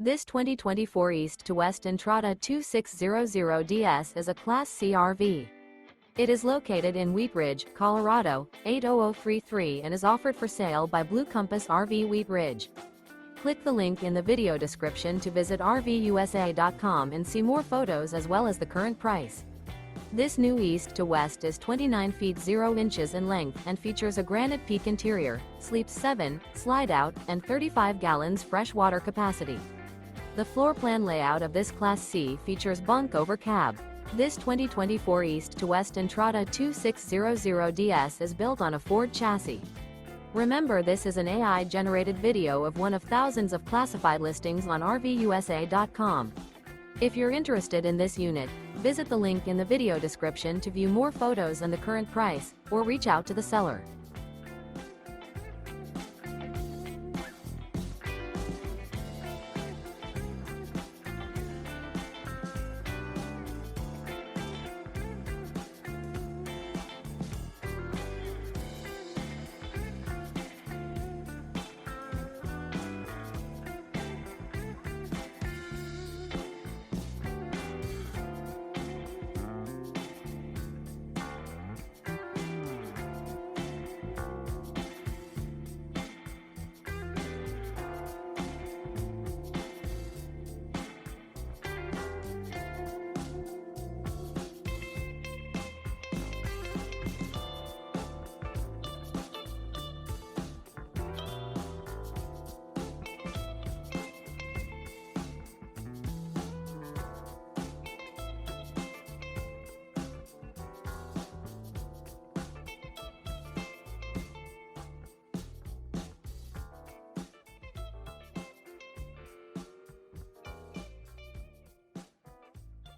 This 2024 East to West Entrada 2600DS is a Class C RV. It is located in Wheat Ridge, Colorado, 80033 and is offered for sale by Blue Compass RV Wheat Ridge. Click the link in the video description to visit RVUSA.com and see more photos as well as the current price. This new East to West is 29 feet 0 inches in length and features a Granite Peak interior, sleeps 7, Slideout, and 35 gallons fresh water capacity. The floor plan layout of this Class C features Bunk Over Cab. This 2024 East to West Entrada 2600DS is built on a Ford chassis. Remember, this is an AI-generated video of one of thousands of classified listings on RVUSA.com. If you're interested in this unit, visit the link in the video description to view more photos and the current price, or reach out to the seller.